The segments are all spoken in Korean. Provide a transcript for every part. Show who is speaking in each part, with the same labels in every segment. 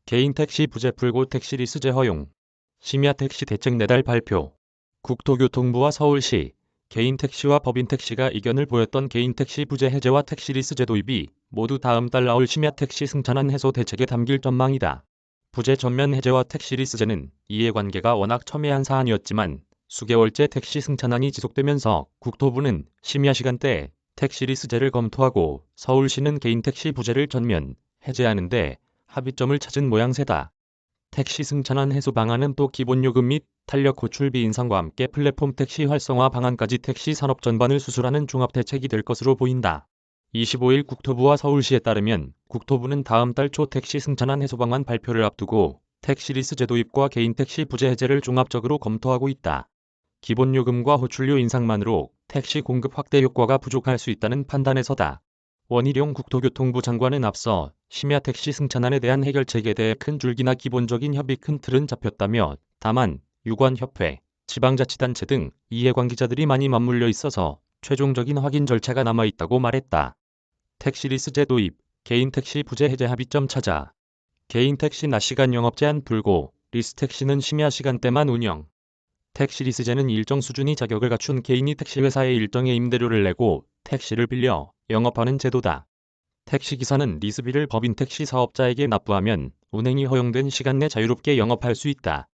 Speaker 1: 개인 택시 부재 풀고 택시리스제 허용. 심야 택시 대책 내달 발표. 국토교통부와 서울시, 개인 택시와 법인 택시가 이견을 보였던 개인 택시 부재 해제와 택시리스제 도입이 모두 다음 달 나올 심야 택시 승차난 해소 대책에 담길 전망이다. 부재 전면 해제와 택시리스제는 이해관계가 워낙 첨예한 사안이었지만 수개월째 택시 승차난이 지속되면서 국토부는 심야 시간대에 택시리스제를 검토하고 서울시는 개인 택시 부재를 전면 해제하는데 합의점을 찾은 모양새다. 택시 승차난 해소 방안은 또 기본요금 및 탄력 호출비 인상과 함께 플랫폼 택시 활성화 방안까지 택시 산업 전반을 수술하는 종합대책이 될 것으로 보인다. 25일 국토부와 서울시에 따르면 국토부는 다음 달 초 택시 승차난 해소 방안 발표를 앞두고 택시리스제 도입과 개인 택시 부재 해제를 종합적으로 검토하고 있다. 기본요금과 호출료 인상만으로 택시 공급 확대 효과가 부족할 수 있다는 판단에서다. 원희룡 국토교통부 장관은 앞서 심야 택시 승차난에 대한 해결책에 대해 큰 줄기나 기본적인 협의 큰 틀은 잡혔다며 다만 유관협회, 지방자치단체 등 이해관계자들이 많이 맞물려 있어서 최종적인 확인 절차가 남아있다고 말했다. 택시리스제 도입, 개인 택시 부재 해제 합의점 찾아. 개인 택시 낮 시간 영업 제한 풀고 리스택시는 심야 시간대만 운영. 택시리스제는 일정 수준의 자격을 갖춘 개인이 택시회사에 일정의 임대료를 내고 택시를 빌려 영업하는 제도다. 택시기사는 리스비를 법인 택시 사업자에게 납부하면 운행이 허용된 시간 내 자유롭게 영업할 수 있다.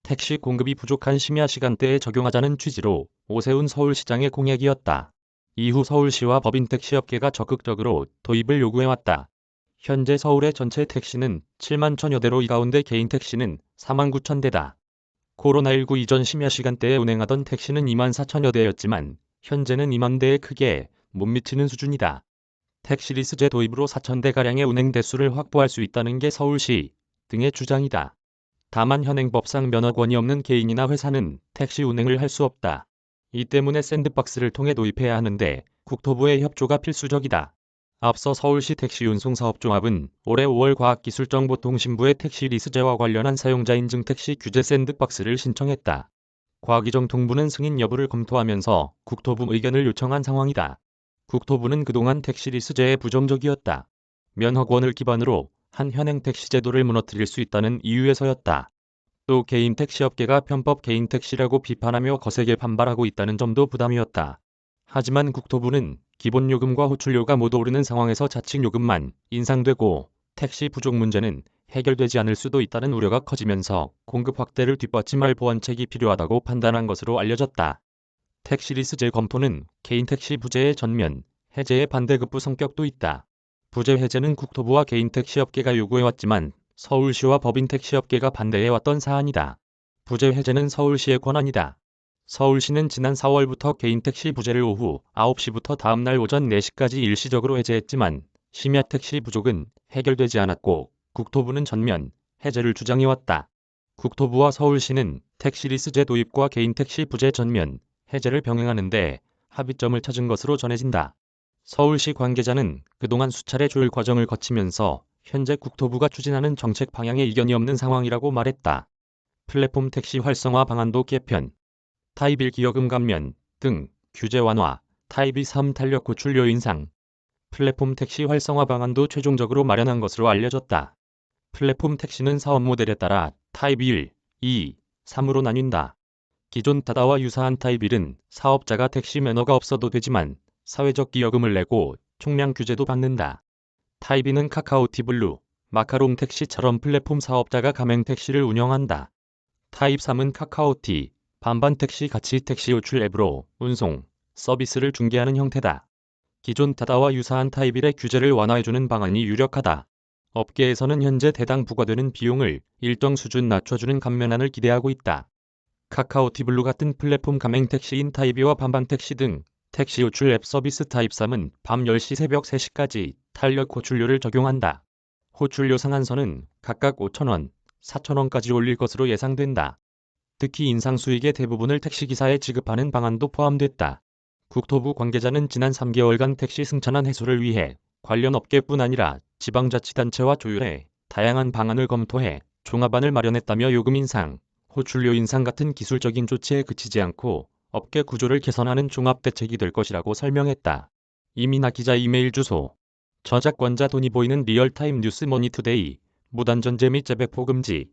Speaker 1: 택시 공급이 부족한 심야 시간대에 적용하자는 취지로 오세훈 서울시장의 공약이었다. 이후 서울시와 법인 택시업계가 적극적으로 도입을 요구해왔다. 현재 서울의 전체 택시는 7만 1천여 대로 이 가운데 개인 택시는 4만 9천 대다. 코로나19 이전 심야 시간대에 운행하던 택시는 2만 4천여 대였지만 현재는 2만 대에 크게 못 미치는 수준이다. 택시리스제 도입으로 4,000대가량의 운행 대수를 확보할 수 있다는 게 서울시 등의 주장이다. 다만 현행법상 면허권이 없는 개인이나 회사는 택시 운행을 할 수 없다. 이 때문에 샌드박스를 통해 도입해야 하는데 국토부의 협조가 필수적이다. 앞서 서울시 택시운송사업종합은 올해 5월 과학기술정보통신부에 택시리스제와 관련한 사용자 인증 택시 규제 샌드박스를 신청했다. 과기정통부는 승인 여부를 검토하면서 국토부 의견을 요청한 상황이다. 국토부는 그동안 택시리스제에 부정적이었다. 면허권을 기반으로 한 현행 택시제도를 무너뜨릴 수 있다는 이유에서였다. 또 개인 택시업계가 편법 개인 택시라고 비판하며 거세게 반발하고 있다는 점도 부담이었다. 하지만 국토부는 기본요금과 호출료가 모두 오르는 상황에서 자칫 요금만 인상되고 택시 부족 문제는 해결되지 않을 수도 있다는 우려가 커지면서 공급 확대를 뒷받침할 보완책이 필요하다고 판단한 것으로 알려졌다. 택시리스제 검토는 개인 택시 부재의 전면 해제의 반대급부 성격도 있다. 부재 해제는 국토부와 개인 택시업계가 요구해왔지만 서울시와 법인 택시업계가 반대해왔던 사안이다. 부재 해제는 서울시의 권한이다. 서울시는 지난 4월부터 개인 택시 부재를 오후 9시부터 다음날 오전 4시까지 일시적으로 해제했지만 심야 택시 부족은 해결되지 않았고 국토부는 전면 해제를 주장해왔다. 국토부와 서울시는 택시리스제 도입과 개인 택시 부재 전면 해제를 병행하는데 합의점을 찾은 것으로 전해진다. 서울시 관계자는 그동안 수차례 조율 과정을 거치면서 현재 국토부가 추진하는 정책 방향에 이견이 없는 상황이라고 말했다. 플랫폼 택시 활성화 방안도 개편, 타입 1 기여금 감면 등 규제 완화, 타입 2 3 탄력 호출료 인상, 플랫폼 택시 활성화 방안도 최종적으로 마련한 것으로 알려졌다. 플랫폼 택시는 사업 모델에 따라 타입 1, 2, 3으로 나뉜다. 기존 타다와 유사한 타입 1은 사업자가 택시 면허가 없어도 되지만 사회적 기여금을 내고 총량 규제도 받는다. 타입 2는 카카오티 블루, 마카롱 택시처럼 플랫폼 사업자가 가맹 택시를 운영한다. 타입 3은 카카오티, 반반 택시 같이 택시 호출 앱으로 운송, 서비스를 중개하는 형태다. 기존 타다와 유사한 타입 1의 규제를 완화해주는 방안이 유력하다. 업계에서는 현재 대당 부과되는 비용을 일정 수준 낮춰주는 감면안을 기대하고 있다. 카카오티 블루 같은 플랫폼 가맹 택시인 타입 2와 반반 택시 등 택시 호출 앱 서비스 타입 3은 밤 10시 새벽 3시까지 탄력 호출료를 적용한다. 호출료 상한선은 각각 5,000원, 4,000원까지 올릴 것으로 예상된다. 특히 인상 수익의 대부분을 택시기사에 지급하는 방안도 포함됐다. 국토부 관계자는 지난 3개월간 택시 승차난 해소를 위해 관련 업계뿐 아니라 지방자치단체와 조율해 다양한 방안을 검토해 종합안을 마련했다며 요금 인상, 호출료 인상 같은 기술적인 조치에 그치지 않고 업계 구조를 개선하는 종합대책이 될 것이라고 설명했다. 이민하 기자 이메일 주소. 저작권자 돈이 보이는 리얼타임 뉴스 머니투데이. 무단전제 및 재배포 금지.